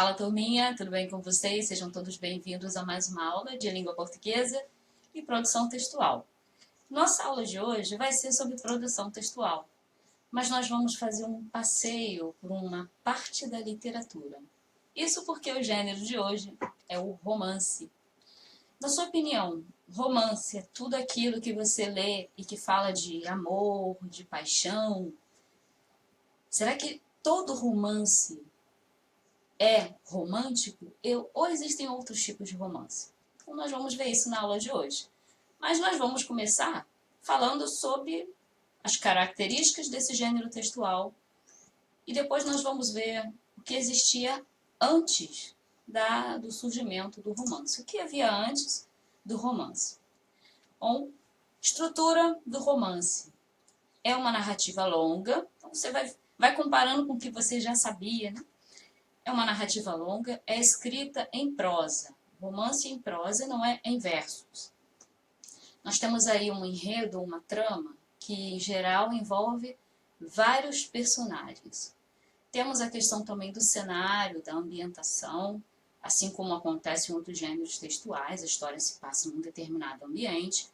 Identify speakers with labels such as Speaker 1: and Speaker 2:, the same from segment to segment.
Speaker 1: Fala, turminha, tudo bem com vocês? Sejam todos bem-vindos a mais uma aula de língua portuguesa e produção textual. Nossa aula de hoje vai ser sobre produção textual, mas nós vamos fazer um passeio por uma parte da literatura. Isso porque o gênero de hoje é o romance. Na sua opinião, romance é tudo aquilo que você lê e que fala de amor, de paixão? Será que todo romance é romântico ou existem outros tipos de romance? Então nós vamos ver isso na aula de hoje. Mas nós vamos começar falando sobre as características desse gênero textual e depois nós vamos ver o que existia antes do surgimento do romance. O que havia antes do romance? Bom, estrutura do romance. É uma narrativa longa, então você vai comparando com o que você já sabia, né? É uma narrativa longa, é escrita em prosa. Romance em prosa não é em versos. Nós temos aí um enredo, uma trama, que em geral envolve vários personagens. Temos a questão também do cenário, da ambientação, assim como acontece em outros gêneros textuais, a história se passa em um determinado ambiente.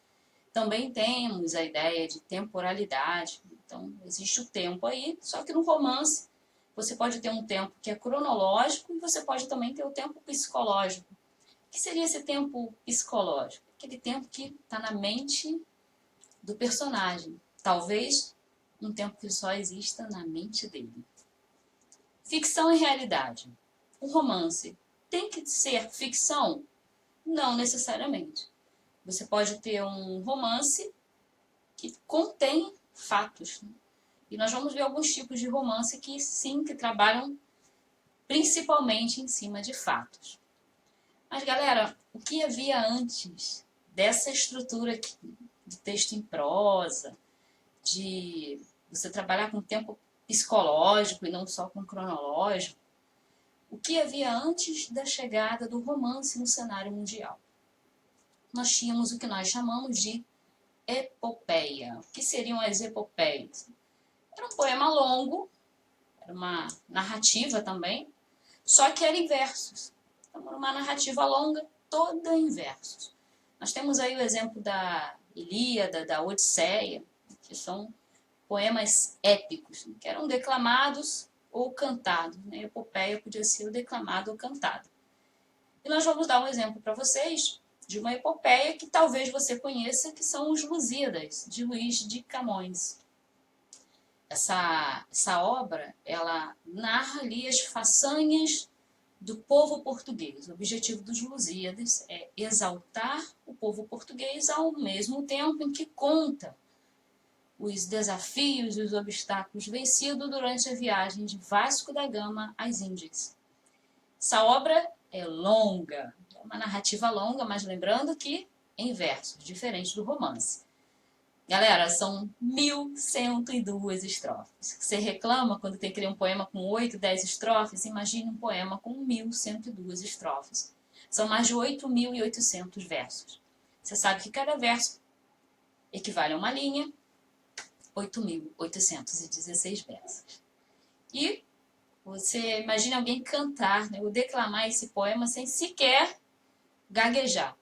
Speaker 1: Também temos a ideia de temporalidade, então existe o tempo aí, só que no romance você pode ter um tempo que é cronológico e você pode também ter o tempo psicológico. O que seria esse tempo psicológico? Aquele tempo que está na mente do personagem. Talvez um tempo que só exista na mente dele. Ficção e realidade. O romance tem que ser ficção? Não necessariamente. Você pode ter um romance que contém fatos, né? E nós vamos ver alguns tipos de romance que sim, que trabalham principalmente em cima de fatos. Mas galera, o que havia antes dessa estrutura aqui, de texto em prosa, de você trabalhar com tempo psicológico e não só com cronológico, o que havia antes da chegada do romance no cenário mundial? Nós tínhamos o que nós chamamos de epopeia. O que seriam as epopeias? Era um poema longo, era uma narrativa também, só que era em versos. Então, era uma narrativa longa, toda em versos. Nós temos aí o exemplo da Ilíada, da Odisseia, que são poemas épicos, que eram declamados ou cantados. Né? Epopeia podia ser declamado ou cantado. E nós vamos dar um exemplo para vocês de uma epopeia que talvez você conheça, que são os Lusíadas, de Luís de Camões. Essa obra, ela narra ali as façanhas do povo português. O objetivo dos Lusíadas é exaltar o povo português ao mesmo tempo em que conta os desafios e os obstáculos vencidos durante a viagem de Vasco da Gama às Índias. Essa obra é longa, é uma narrativa longa, mas lembrando que em versos, diferente do romance. Galera, são 1.102 estrofes. Você reclama quando tem que ler um poema com 8, 10 estrofes? Imagine um poema com 1.102 estrofes. São mais de 8.800 versos. Você sabe que cada verso equivale a uma linha, 8.816 versos. E você imagina alguém cantar, né, ou declamar esse poema sem sequer gaguejar.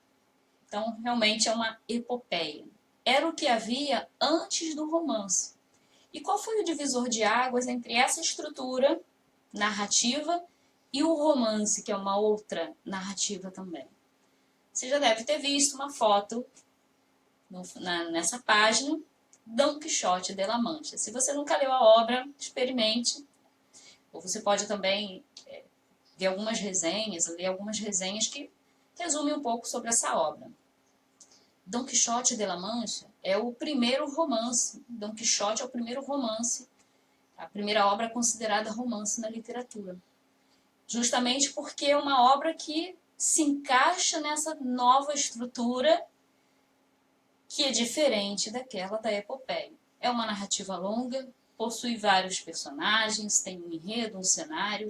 Speaker 1: Então, realmente é uma epopeia. Era o que havia antes do romance. E qual foi o divisor de águas entre essa estrutura narrativa e o romance, que é uma outra narrativa também? Você já deve ter visto uma foto nessa página, Dom Quixote de La Mancha. Se você nunca leu a obra, experimente. Ou você pode também ver algumas resenhas, ler algumas resenhas que resumem um pouco sobre essa obra. Dom Quixote de La Mancha é o primeiro romance. Dom Quixote é o primeiro romance, a primeira obra considerada romance na literatura. Justamente porque é uma obra que se encaixa nessa nova estrutura que é diferente daquela da epopeia. É uma narrativa longa, possui vários personagens, tem um enredo, um cenário,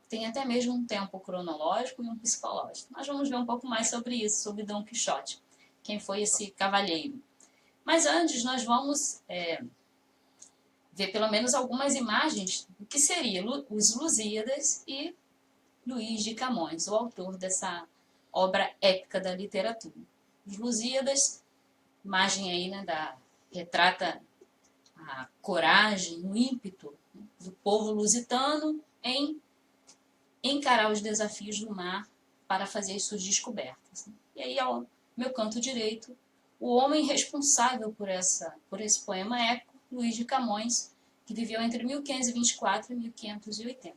Speaker 1: tem até mesmo um tempo cronológico e um psicológico. Nós vamos ver um pouco mais sobre isso, sobre Dom Quixote. Quem foi esse cavalheiro. Mas antes nós vamos ver pelo menos algumas imagens do que seriam os Lusíadas e Luís de Camões, o autor dessa obra épica da literatura. Os Lusíadas, imagem aí, né, retrata a coragem, o ímpeto do povo lusitano em encarar os desafios do mar para fazer as suas descobertas. E aí, ao meu canto direito, o homem responsável por esse poema épico, Luís de Camões, que viveu entre 1524 e 1580.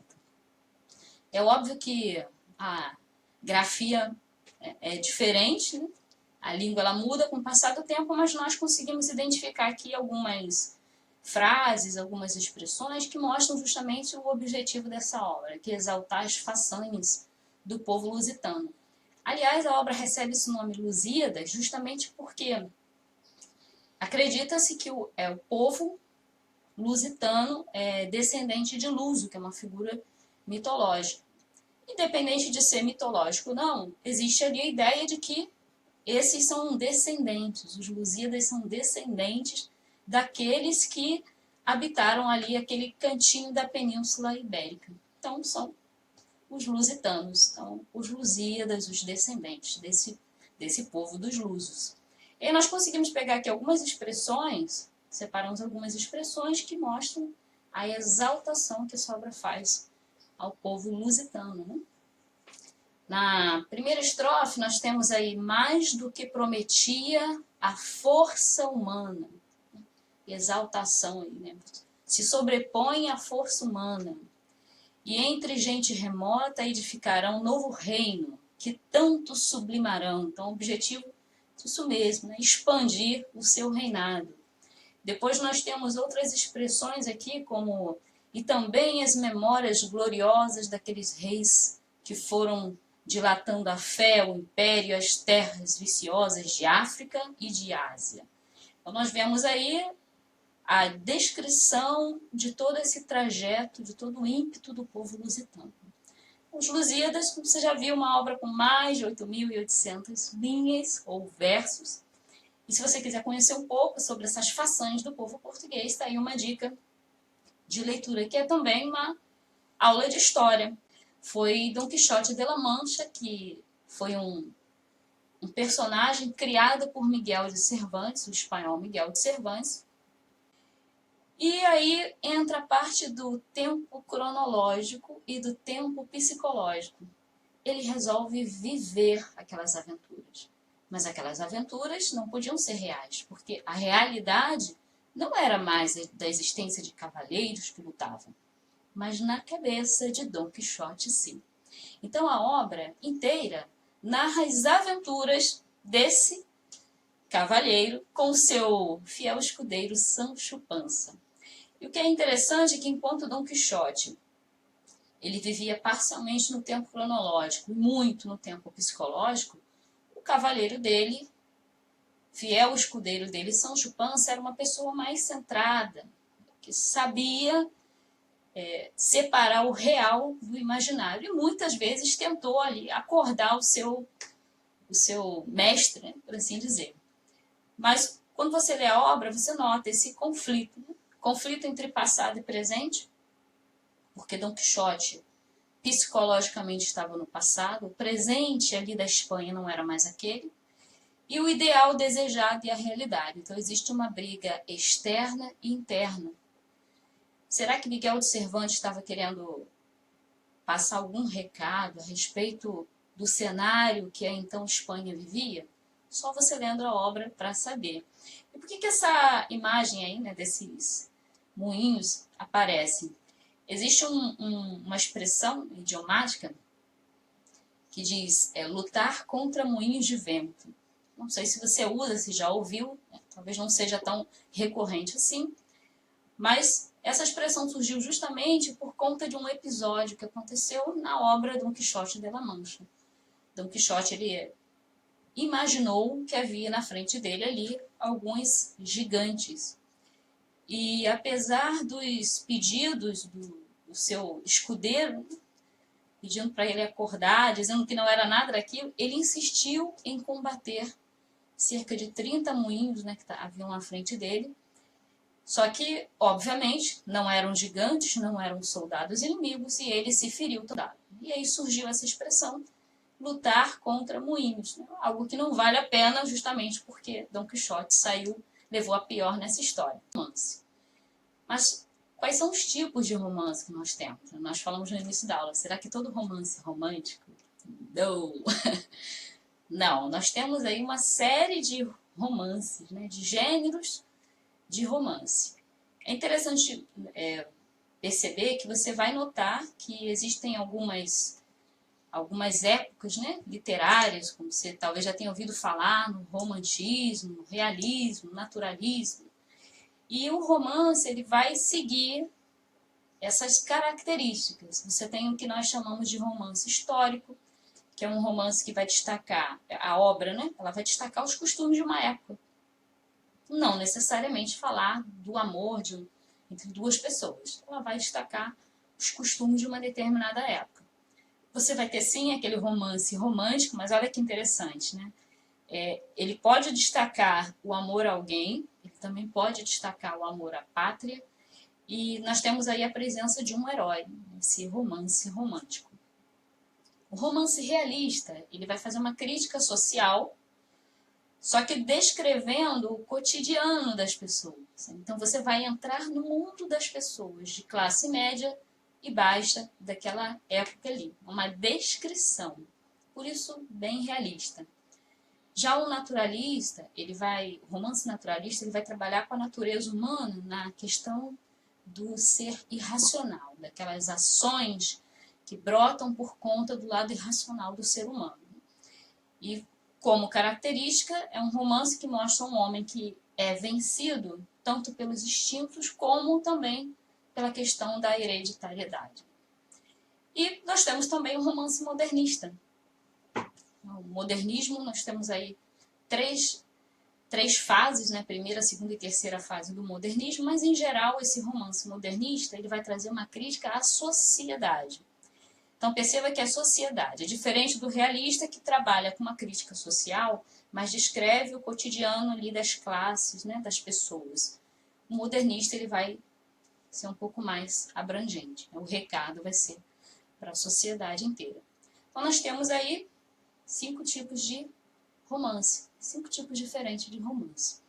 Speaker 1: É óbvio que a grafia é diferente, né? A língua ela muda com o passar do tempo, mas nós conseguimos identificar aqui algumas frases, algumas expressões que mostram justamente o objetivo dessa obra, que é exaltar as façanhas do povo lusitano. Aliás, a obra recebe esse nome Lusíadas justamente porque acredita-se que o povo lusitano é descendente de Luso, que é uma figura mitológica. Independente de ser mitológico ou não, existe ali a ideia de que esses são descendentes, os Lusíadas são descendentes daqueles que habitaram ali aquele cantinho da Península Ibérica. Então, são os lusitanos, então, os Lusíadas, os descendentes desse povo dos lusos. E aí nós conseguimos pegar aqui algumas expressões, separamos algumas expressões que mostram a exaltação que essa obra faz ao povo lusitano, né? Na primeira estrofe, nós temos aí mais do que prometia a força humana. Exaltação aí, né? Se sobrepõe à força humana. E entre gente remota edificarão um novo reino, que tanto sublimarão. Então, o objetivo é isso mesmo, né? Expandir o seu reinado. Depois nós temos outras expressões aqui, como e também as memórias gloriosas daqueles reis que foram dilatando a fé, o império e as terras viciosas de África e de Ásia. Então nós vemos aí a descrição de todo esse trajeto, de todo o ímpeto do povo lusitano. Os Lusíadas, como você já viu, uma obra com mais de 8.800 linhas ou versos. E se você quiser conhecer um pouco sobre essas façanhas do povo português, está aí uma dica de leitura, que é também uma aula de história. Foi Dom Quixote de la Mancha, que foi um personagem criado por Miguel de Cervantes, o espanhol Miguel de Cervantes. E aí entra a parte do tempo cronológico e do tempo psicológico. Ele resolve viver aquelas aventuras. Mas aquelas aventuras não podiam ser reais, porque a realidade não era mais da existência de cavaleiros que lutavam, mas na cabeça de Dom Quixote, sim. Então a obra inteira narra as aventuras desse cavalheiro com seu fiel escudeiro Sancho Panza. E o que é interessante é que enquanto Dom Quixote ele vivia parcialmente no tempo cronológico e muito no tempo psicológico, o cavaleiro dele, fiel escudeiro dele, Sancho Panza, era uma pessoa mais centrada, que sabia separar o real do imaginário. E muitas vezes tentou ali acordar o seu mestre, né, por assim dizer. Mas quando você lê a obra, você nota esse conflito. Né? Conflito entre passado e presente, porque Dom Quixote psicologicamente estava no passado, o presente ali da Espanha não era mais aquele, e o ideal desejado e a realidade. Então existe uma briga externa e interna. Será que Miguel de Cervantes estava querendo passar algum recado a respeito do cenário que a então Espanha vivia? Só você lendo a obra para saber. E por que essa imagem aí, né, desses moinhos aparece? Existe uma expressão idiomática que diz lutar contra moinhos de vento. Não sei se você usa, se já ouviu, né? Talvez não seja tão recorrente assim, mas essa expressão surgiu justamente por conta de um episódio que aconteceu na obra Dom Quixote de la Mancha. Dom Quixote ele imaginou que havia na frente dele ali alguns gigantes. E apesar dos pedidos do seu escudeiro, pedindo para ele acordar, dizendo que não era nada daquilo, ele insistiu em combater cerca de 30 moinhos, né, que haviam à frente dele. Só que, obviamente, não eram gigantes, não eram soldados inimigos, e ele se feriu todo. E aí surgiu essa expressão, lutar contra moinhos, né? Algo que não vale a pena justamente porque Dom Quixote levou a pior nessa história. Romance. Mas quais são os tipos de romance que nós temos? Nós falamos no início da aula, será que todo romance é romântico? Não! Não, nós temos aí uma série de romances, né, de gêneros de romance. É interessante perceber que você vai notar que existem algumas épocas, né, literárias, como você talvez já tenha ouvido falar, no romantismo, no realismo, no naturalismo. E o romance ele vai seguir essas características. Você tem o que nós chamamos de romance histórico, que é um romance que vai destacar a obra, né? Ela vai destacar os costumes de uma época. Não necessariamente falar do amor entre duas pessoas. Ela vai destacar os costumes de uma determinada época. Você vai ter sim aquele romance romântico, mas olha que interessante, né? Ele pode destacar o amor a alguém, ele também pode destacar o amor à pátria, e nós temos aí a presença de um herói, esse romance romântico. O romance realista, ele vai fazer uma crítica social, só que descrevendo o cotidiano das pessoas. Então você vai entrar no mundo das pessoas de classe média e baixa daquela época ali. Uma descrição. Por isso, bem realista. Já o naturalista, o romance naturalista, ele vai trabalhar com a natureza humana na questão do ser irracional, daquelas ações que brotam por conta do lado irracional do ser humano. E, como característica, é um romance que mostra um homem que é vencido tanto pelos instintos como também pela questão da hereditariedade. E nós temos também o romance modernista. O modernismo, nós temos aí três fases, né? Primeira, segunda e terceira fase do modernismo, mas em geral esse romance modernista ele vai trazer uma crítica à sociedade. Então perceba que a sociedade é diferente do realista que trabalha com uma crítica social, mas descreve o cotidiano ali das classes, né? Das pessoas. O modernista ele vai ser um pouco mais abrangente, o recado vai ser para a sociedade inteira. Então nós temos aí 5 tipos de romance, 5 tipos diferentes de romance.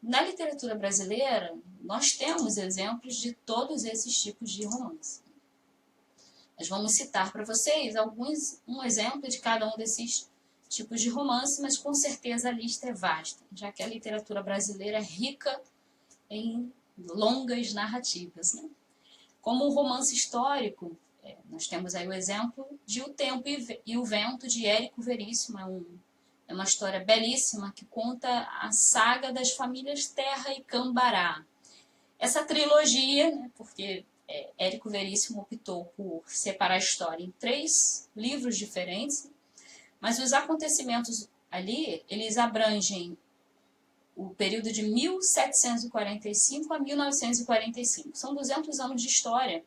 Speaker 1: Na literatura brasileira, nós temos exemplos de todos esses tipos de romance. Nós vamos citar para vocês um exemplo de cada um desses tipos de romance, mas com certeza a lista é vasta, já que a literatura brasileira é rica em longas narrativas, né? Como o romance histórico, nós temos aí o exemplo de O Tempo e o Vento, de Érico Veríssimo. É uma história belíssima que conta a saga das famílias Terra e Cambará. Essa trilogia, né, porque Érico Veríssimo optou por separar a história em 3 livros diferentes, mas os acontecimentos ali, eles abrangem o período de 1745 a 1945. São 200 anos de história.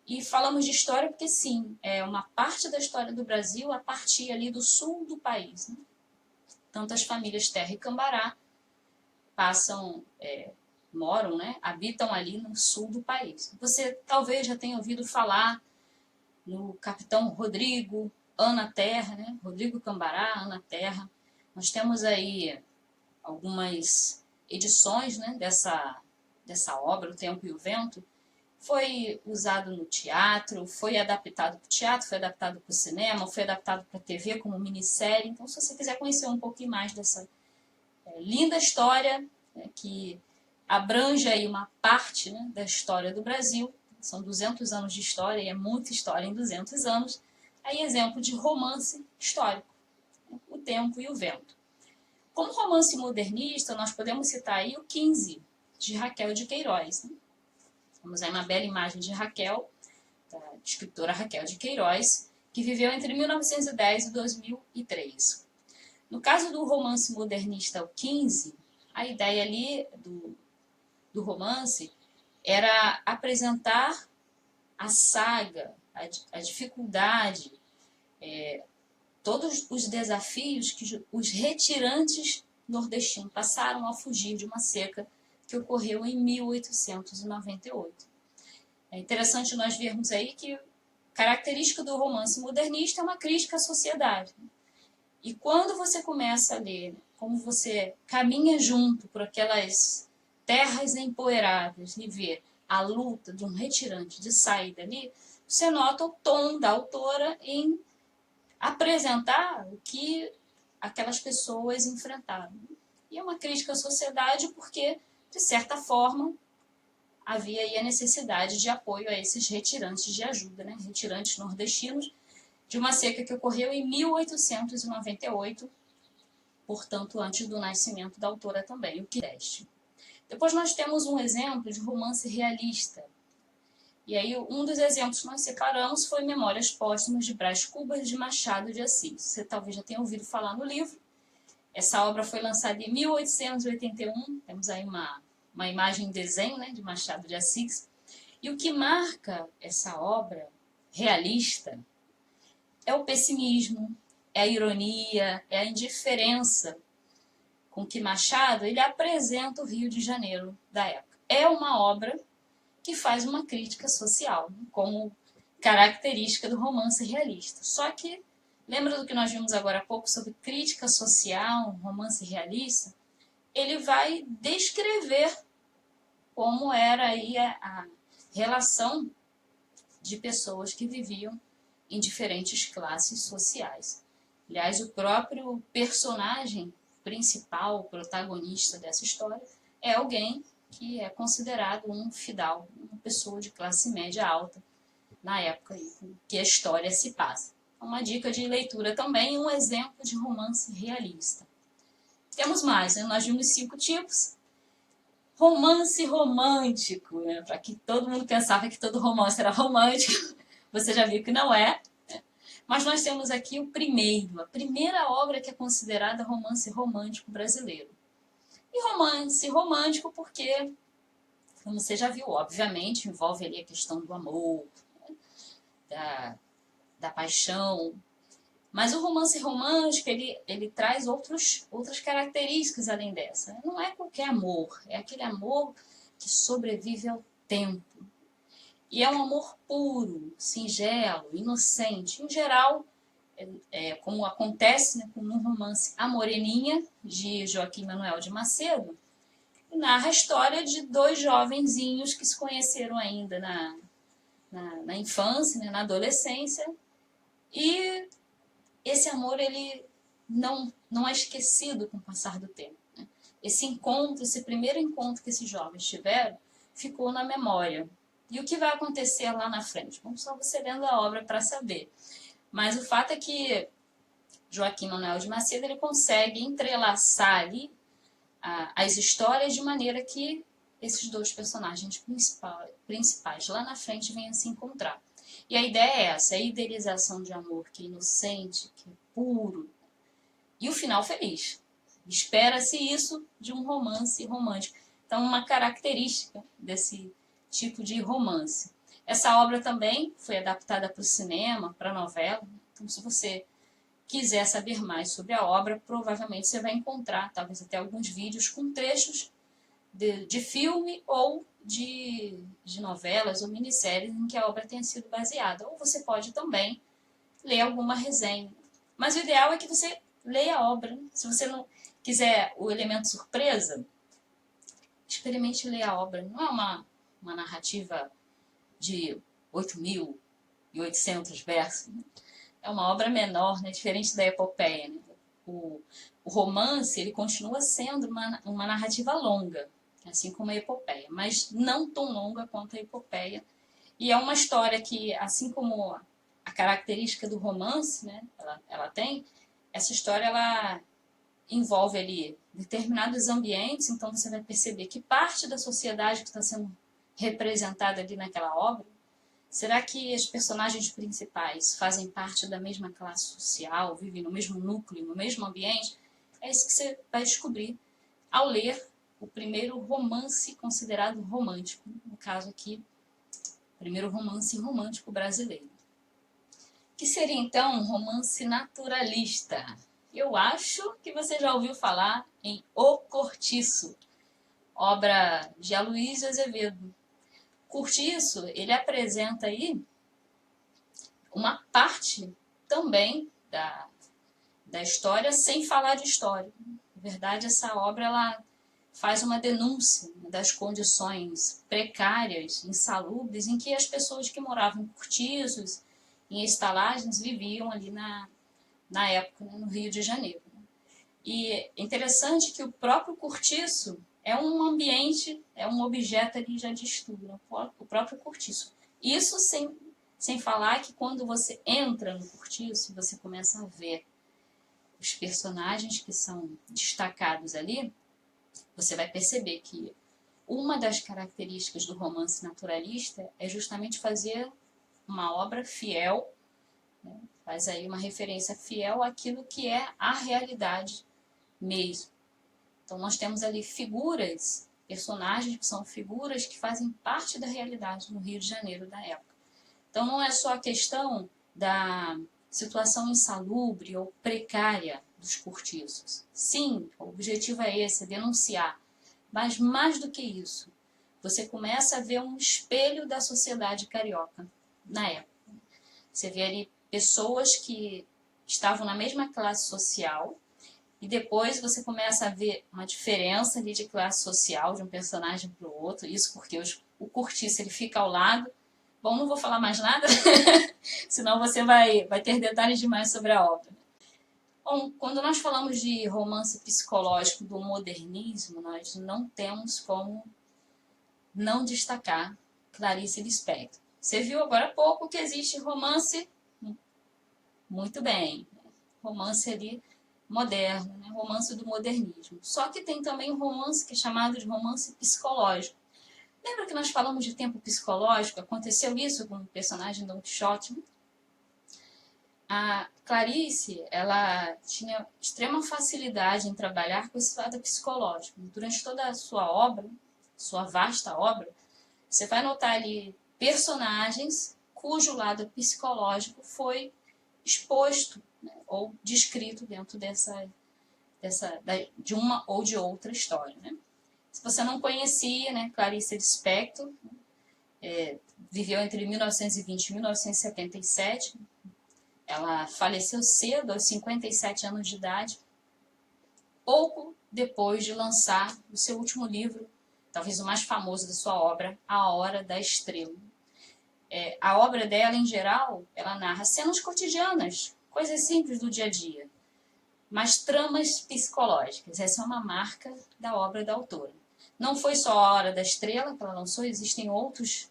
Speaker 1: E falamos de história porque, sim, é uma parte da história do Brasil a partir ali do sul do país, né? Tanto as famílias Terra e Cambará moram, né, habitam ali no sul do país. Você talvez já tenha ouvido falar no Capitão Rodrigo, Ana Terra, né? Rodrigo Cambará, Ana Terra. Nós temos aí algumas edições, né, dessa obra, O Tempo e o Vento. Foi usado no teatro, foi adaptado para o teatro, foi adaptado para o cinema, foi adaptado para a TV como minissérie. Então, se você quiser conhecer um pouquinho mais dessa linda história, né, que abrange aí uma parte, né, da história do Brasil, são 200 anos de história e é muita história em 200 anos, aí exemplo de romance histórico, né, O Tempo e o Vento. Como romance modernista, nós podemos citar aí o 15, de Raquel de Queiroz, né? Temos aí uma bela imagem de Raquel, da escritora Raquel de Queiroz, que viveu entre 1910 e 2003. No caso do romance modernista, o 15, a ideia ali do romance era apresentar a saga, a dificuldade, todos os desafios que os retirantes nordestinos passaram ao fugir de uma seca que que ocorreu em 1898. É interessante nós vermos aí que a característica do romance modernista é uma crítica à sociedade. E quando você começa a ler, como você caminha junto por aquelas terras empoeiradas e vê a luta de um retirante de saída ali, você nota o tom da autora em apresentar o que aquelas pessoas enfrentaram. E é uma crítica à sociedade porque, de certa forma, havia aí a necessidade de apoio a esses retirantes de ajuda, né? Retirantes nordestinos, de uma seca que ocorreu em 1898, portanto, antes do nascimento da autora também, o que deste. Depois nós temos um exemplo de romance realista. E aí, um dos exemplos que nós separamos foi Memórias Póstumas de Brás Cubas de Machado de Assis. Você talvez já tenha ouvido falar no livro. Essa obra foi lançada em 1881. Temos aí uma imagem em desenho, né, de Machado de Assis. E o que marca essa obra realista é o pessimismo, é a ironia, é a indiferença com que Machado ele apresenta o Rio de Janeiro da época. É uma obra que faz uma crítica social, como característica do romance realista. Só que, lembra do que nós vimos agora há pouco sobre crítica social, romance realista? Ele vai descrever como era aí a relação de pessoas que viviam em diferentes classes sociais. Aliás, o próprio personagem principal, protagonista dessa história, é alguém que é considerado um fidalgo, uma pessoa de classe média alta, na época em que a história se passa. Uma dica de leitura também, um exemplo de romance realista. Temos mais, né? Nós vimos 5 tipos. Romance romântico, né? Para que todo mundo pensava que todo romance era romântico, você já viu que não é. Mas nós temos aqui o primeiro, a primeira obra que é considerada romance romântico brasileiro. E romance romântico porque, como você já viu, obviamente envolve ali a questão do amor, né? da paixão. Mas o romance romântico, ele traz outras características além dessa. Não é qualquer amor, é aquele amor que sobrevive ao tempo. E é um amor puro, singelo, inocente. Em geral, como acontece, né, no romance A Moreninha, de Joaquim Manuel de Macedo, narra a história de 2 jovenzinhos que se conheceram ainda na infância, né, na adolescência, e esse amor ele não é esquecido com o passar do tempo. Né? Esse encontro, esse primeiro encontro que esses jovens tiveram, ficou na memória. E o que vai acontecer lá na frente? Bom, só você lendo a obra para saber. Mas o fato é que Joaquim Manuel de Macedo ele consegue entrelaçar ali as histórias de maneira que esses 2 personagens principais lá na frente venham a se encontrar. E a ideia é essa, a idealização de amor que é inocente, que é puro, e o final feliz. Espera-se isso de um romance romântico. Então, uma característica desse tipo de romance. Essa obra também foi adaptada para o cinema, para a novela. Então, se você quiser saber mais sobre a obra, provavelmente você vai encontrar, talvez até alguns vídeos com trechos de filme ou de novelas ou minisséries em que a obra tenha sido baseada. Ou você pode também ler alguma resenha. Mas o ideal é que você leia a obra. Se você não quiser o elemento surpresa, experimente ler a obra. Não é uma narrativa de 8.800 versos. É uma obra menor, né? Diferente da epopeia. Né? O romance ele continua sendo uma narrativa longa, assim como a epopeia, mas não tão longa quanto a epopeia. E é uma história que, assim como a característica do romance, né, ela tem, essa história ela envolve ali determinados ambientes, então você vai perceber que parte da sociedade que está sendo representada ali naquela obra, será que os personagens principais fazem parte da mesma classe social, vivem no mesmo núcleo, no mesmo ambiente? É isso que você vai descobrir ao ler o primeiro romance considerado romântico, no caso aqui, o primeiro romance romântico brasileiro. Que seria então um romance naturalista. Eu acho que você já ouviu falar em O Cortiço. obra de Aloysio Azevedo. Cortiço, ele apresenta aí uma parte também da história sem falar de história. Na verdade, essa obra ela faz uma denúncia das condições precárias, insalubres, em que as pessoas que moravam em cortiços, em estalagens, viviam ali na época, né, no Rio de Janeiro. E é interessante que o próprio cortiço é um ambiente, é um objeto ali já de estudo, né? O próprio cortiço. Isso sem falar que quando você entra no cortiço, você começa a ver os personagens que são destacados ali, você vai perceber que uma das características do romance naturalista é justamente fazer uma obra fiel, né? Faz aí uma referência fiel àquilo que é a realidade mesmo. Então nós temos ali figuras, personagens que são figuras que fazem parte da realidade no Rio de Janeiro da época. Então não é só a questão da situação insalubre ou precária dos cortiços. Sim, o objetivo é esse, é denunciar. Mas mais do que isso, você começa a ver um espelho da sociedade carioca na época. Você vê ali pessoas que estavam na mesma classe social e depois você começa a ver uma diferença ali de classe social de um personagem para o outro. Isso porque o cortiço ele fica ao lado. Bom, não vou falar mais nada, senão você vai ter detalhes demais sobre a obra. Bom, quando nós falamos de romance psicológico do modernismo, nós não temos como não destacar Clarice Lispector. Você viu agora há pouco que existe romance, muito bem, romance ali moderno, né? Romance do modernismo. Só que tem também um romance que é chamado de romance psicológico. Lembra que nós falamos de tempo psicológico? Aconteceu isso com o personagem Don Quixote? A Clarice, ela tinha extrema facilidade em trabalhar com esse lado psicológico. Durante toda a sua obra, sua vasta obra, você vai notar ali personagens cujo lado psicológico foi exposto, né, ou descrito dentro de uma ou de outra história. Né? Se você não conhecia, né, Clarice Lispector, viveu entre 1920 e 1977, ela faleceu cedo, aos 57 anos de idade, pouco depois de lançar o seu último livro, talvez o mais famoso da sua obra, A Hora da Estrela. A obra dela, em geral, ela narra cenas cotidianas, coisas simples do dia a dia, mas tramas psicológicas. Essa é uma marca da obra da autora. Não foi só A Hora da Estrela que ela lançou, existem outros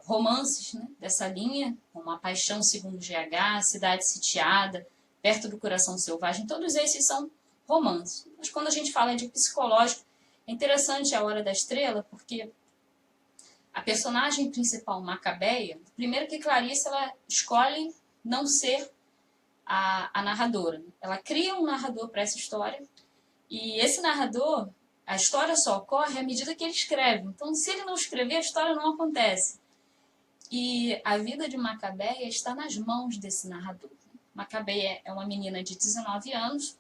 Speaker 1: romances, né, dessa linha, como A Paixão Segundo GH, Cidade Sitiada, Perto do Coração Selvagem, todos esses são romances. Mas quando a gente fala de psicológico, é interessante A Hora da Estrela, porque a personagem principal, Macabeia, primeiro que Clarice ela escolhe não ser a narradora. Ela cria um narrador para essa história, e esse narrador, a história só ocorre à medida que ele escreve. Então, se ele não escrever, a história não acontece. E a vida de Macabeia está nas mãos desse narrador. Macabeia é uma menina de 19 anos,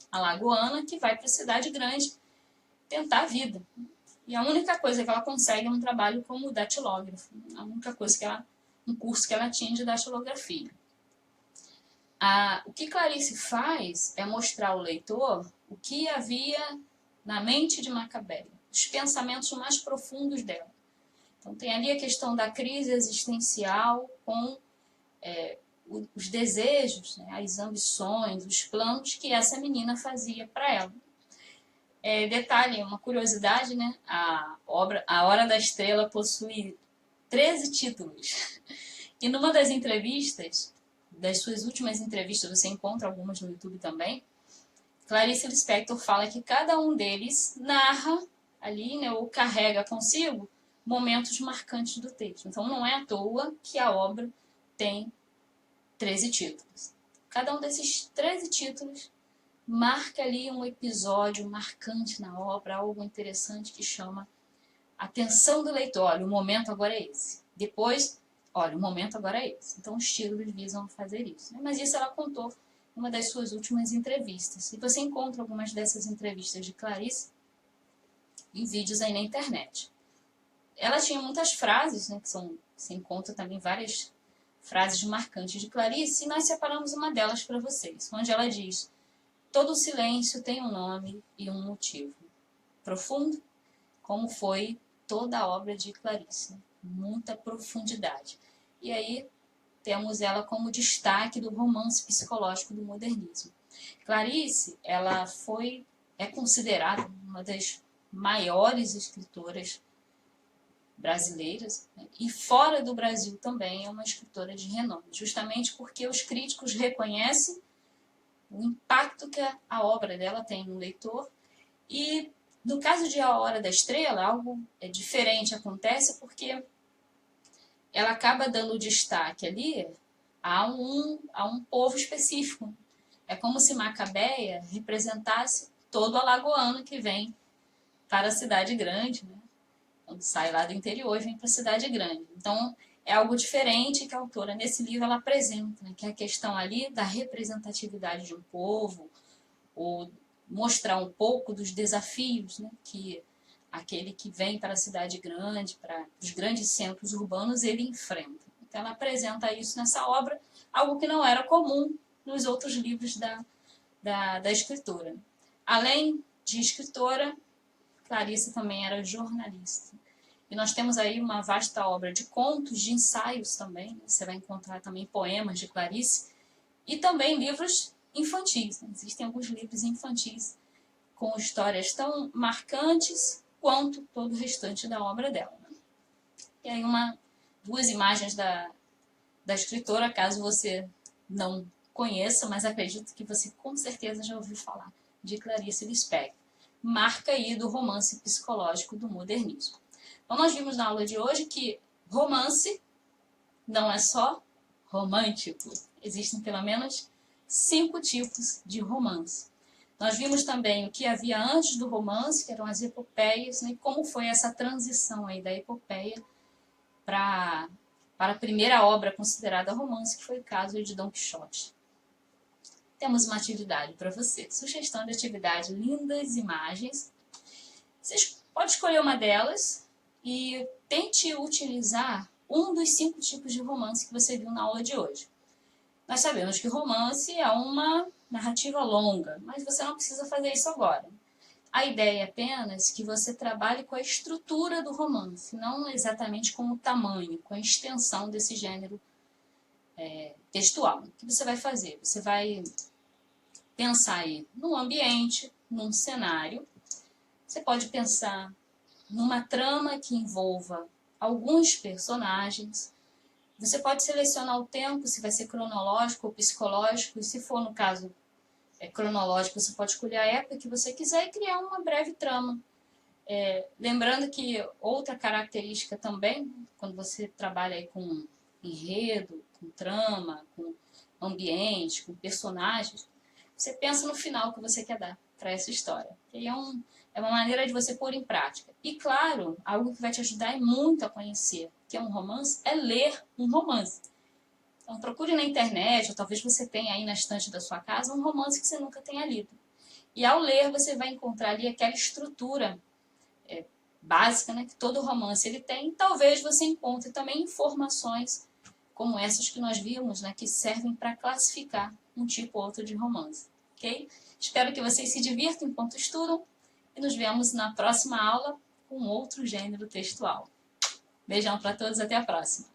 Speaker 1: alagoana, que vai para a cidade grande tentar a vida. E a única coisa que ela consegue é um trabalho como datilógrafo. A única coisa um curso que ela tinha de datilografia. O que Clarice faz é mostrar ao leitor o que havia na mente de Macabeia, os pensamentos mais profundos dela. Então tem ali a questão da crise existencial com os desejos, né, as ambições, os planos que essa menina fazia para ela. Detalhe, uma curiosidade, né? A obra A Hora da Estrela possui 13 títulos. E numa das entrevistas, das suas últimas entrevistas, você encontra algumas no YouTube também, Clarice Lispector fala que cada um deles narra ali, né, ou carrega consigo momentos marcantes do texto. Então não é à toa que a obra tem 13 títulos. Cada um desses 13 títulos marca ali um episódio marcante na obra, algo interessante que chama a atenção do leitor. Olha, o momento agora é esse. Depois, olha, o momento agora é esse. Então, os títulos visam fazer isso. Né? Mas isso ela contou em uma das suas últimas entrevistas. E você encontra algumas dessas entrevistas de Clarice em vídeos aí na internet. Ela tinha muitas frases, né, se encontra também várias frases marcantes de Clarice, e nós separamos uma delas para vocês, onde ela diz: todo silêncio tem um nome e um motivo. Profundo, como foi toda a obra de Clarice, muita profundidade. E aí temos ela como destaque do romance psicológico do modernismo. Clarice, ela é considerada uma das maiores escritoras brasileiras, né? E fora do Brasil também é uma escritora de renome, justamente porque os críticos reconhecem o impacto que a obra dela tem no leitor. E no caso de A Hora da Estrela, algo diferente acontece, porque ela acaba dando destaque ali a um povo específico. É como se Macabeia representasse todo alagoano que vem para a cidade grande, né? Quando sai lá do interior e vem para a cidade grande. Então, é algo diferente que a autora, nesse livro, ela apresenta, né? Que é a questão ali da representatividade de um povo, ou mostrar um pouco dos desafios, né? Que aquele que vem para a cidade grande, para os grandes centros urbanos, ele enfrenta. Então, ela apresenta isso nessa obra, algo que não era comum nos outros livros da escritora. Além de escritora, Clarice também era jornalista. E nós temos aí uma vasta obra de contos, de ensaios também. Você vai encontrar também poemas de Clarice e também livros infantis. Existem alguns livros infantis com histórias tão marcantes quanto todo o restante da obra dela. E aí duas imagens da escritora, caso você não conheça, mas acredito que você com certeza já ouviu falar de Clarice Lispector. Marca aí do romance psicológico do modernismo. Então, nós vimos na aula de hoje que romance não é só romântico. Existem pelo menos 5 tipos de romance. Nós vimos também o que havia antes do romance, que eram as epopeias, né? E como foi essa transição aí da epopeia para a primeira obra considerada romance, que foi o caso de Dom Quixote. Temos uma atividade para você. Sugestão de atividade: lindas imagens. Você pode escolher uma delas e tente utilizar um dos 5 tipos de romance que você viu na aula de hoje. Nós sabemos que romance é uma narrativa longa, mas você não precisa fazer isso agora. A ideia é apenas que você trabalhe com a estrutura do romance, não exatamente com o tamanho, com a extensão desse gênero textual. O que você vai fazer? Você vai pensar aí num ambiente, num cenário. Você pode pensar numa trama que envolva alguns personagens. Você pode selecionar o tempo, se vai ser cronológico ou psicológico, e se for no caso cronológico, você pode escolher a época que você quiser e criar uma breve trama. Lembrando que outra característica também, quando você trabalha aí com enredo, com trama, com ambiente, com personagens, você pensa no final que você quer dar para essa história. E é uma maneira de você pôr em prática. E claro, algo que vai te ajudar muito a conhecer que é um romance, é ler um romance. Então procure na internet, ou talvez você tenha aí na estante da sua casa, um romance que você nunca tenha lido. E ao ler, você vai encontrar ali aquela estrutura básica, né, que todo romance ele tem. Talvez você encontre também informações como essas que nós vimos, né, que servem para classificar um tipo ou outro de romance. Ok? Espero que vocês se divirtam enquanto estudam e nos vemos na próxima aula com outro gênero textual. Beijão para todos, até a próxima!